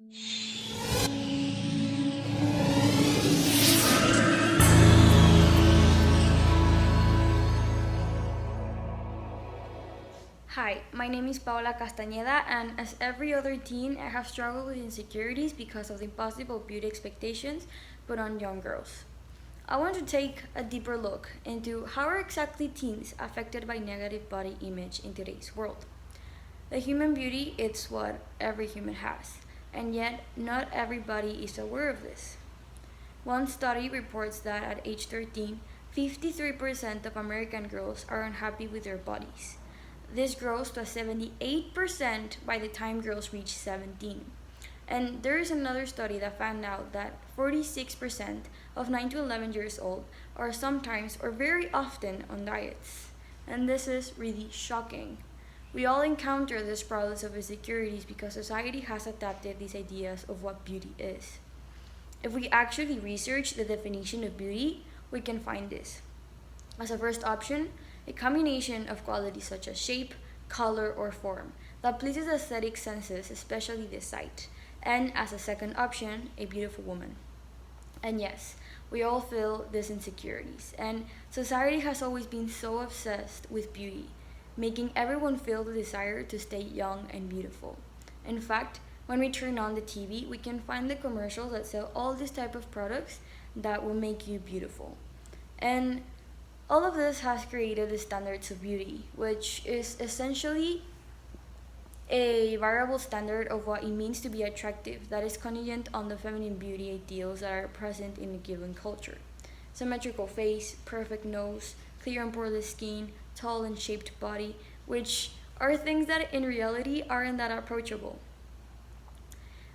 Hi, my name is Paola Castañeda, and as every other teen, I have struggled with insecurities because of the impossible beauty expectations put on young girls. I want to take a deeper look into how are exactly teens affected by negative body image in today's world. The human beauty is what every human has, and yet not everybody is aware of this. One study reports that at age 13, 53% of American girls are unhappy with their bodies. This grows to 78% by the time girls reach 17. And there is another study that found out that 46% of 9 to 11 years old are sometimes or very often on diets. And this is really shocking. We all encounter these problems of insecurities because society has adapted these ideas of what beauty is. If we actually research the definition of beauty, we can find this. As a first option, a combination of qualities such as shape, color, or form that pleases aesthetic senses, especially the sight. And as a second option, a beautiful woman. And yes, we all feel these insecurities, and society has always been so obsessed with beauty, making everyone feel the desire to stay young and beautiful. In fact, when we turn on the TV, we can find the commercials that sell all these type of products that will make you beautiful. And all of this has created the standards of beauty, which is essentially a variable standard of what it means to be attractive that is contingent on the feminine beauty ideals that are present in a given culture. Symmetrical face, perfect nose, clear and poreless skin, tall and shaped body, which are things that in reality aren't that approachable.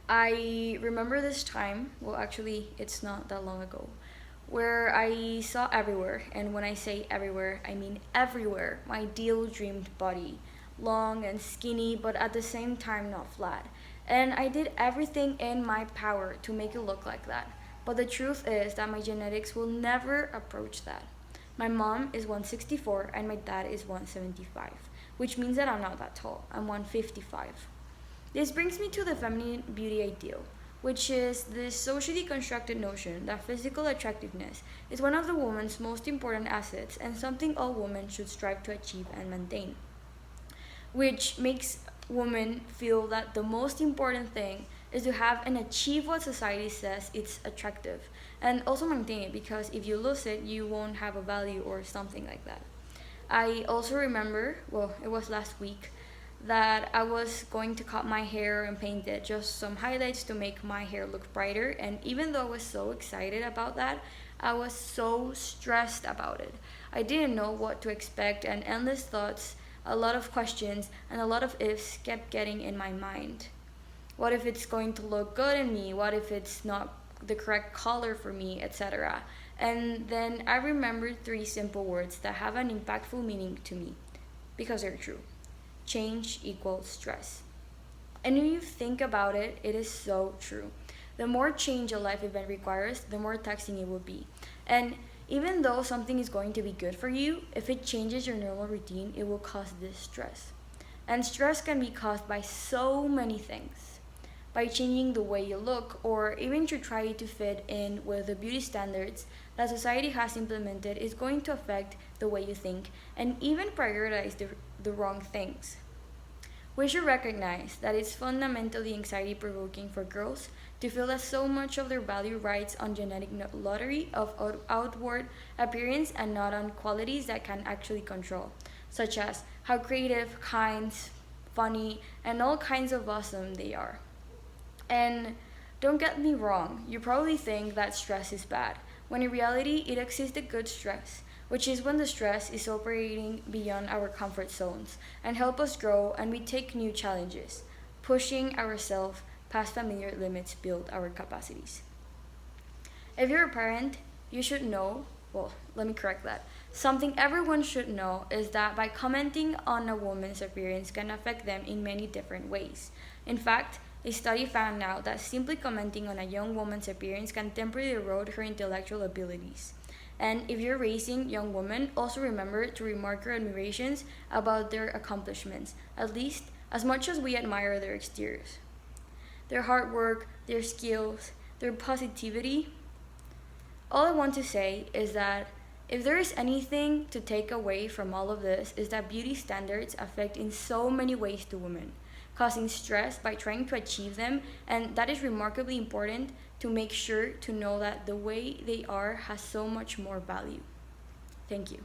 I remember this time, well, actually, it's not that long ago, where I saw everywhere, and when I say everywhere, I mean everywhere, my ideal dreamed body. Long and skinny, but at the same time not flat. And I did everything in my power to make it look like that. But the truth is that my genetics will never approach that. My mom is 164 and my dad is 175, which means that I'm not that tall. I'm 155. This brings me to the feminine beauty ideal, which is this socially constructed notion that physical attractiveness is one of the woman's most important assets and something all women should strive to achieve and maintain, which makes women feel that the most important thing is to have and achieve what society says it's attractive and also maintain it, because if you lose it you won't have a value or something like that. I also remember, well, it was last week, that I was going to cut my hair and paint it, just some highlights to make my hair look brighter, and even though I was so excited about that, I was so stressed about it. I didn't know what to expect, and endless thoughts, a lot of questions, and a lot of ifs kept getting in my mind. What if it's going to look good in me? What if it's not the correct color for me, etc.? And then I remembered three simple words that have an impactful meaning to me because they're true. Change equals stress. And when you think about it, it is so true. The more change a life event requires, the more taxing it will be. And even though something is going to be good for you, if it changes your normal routine, it will cause this stress. And stress can be caused by so many things. By changing the way you look, or even to try to fit in with the beauty standards that society has implemented, is going to affect the way you think and even prioritize the wrong things. We should recognize that it's fundamentally anxiety provoking for girls to feel that so much of their value rides on genetic lottery of outward appearance and not on qualities that can actually control, such as how creative, kind, funny, and all kinds of awesome they are. And don't get me wrong, you probably think that stress is bad, when in reality it exists a good stress, which is when the stress is operating beyond our comfort zones and help us grow and we take new challenges. Pushing ourselves past familiar limits build our capacities. If you're a parent, you should know, well, let me correct that. Something everyone should know is that by commenting on a woman's appearance can affect them in many different ways. In fact, a study found out that simply commenting on a young woman's appearance can temporarily erode her intellectual abilities. And if you're raising young women, also remember to remark your admirations about their accomplishments, at least as much as we admire their exteriors. their hard work, their skills, their positivity. All I want to say is that if there is anything to take away from all of this, is that beauty standards affect in so many ways to women, causing stress by trying to achieve them, and that is remarkably important to make sure to know that the way they are has so much more value. Thank you.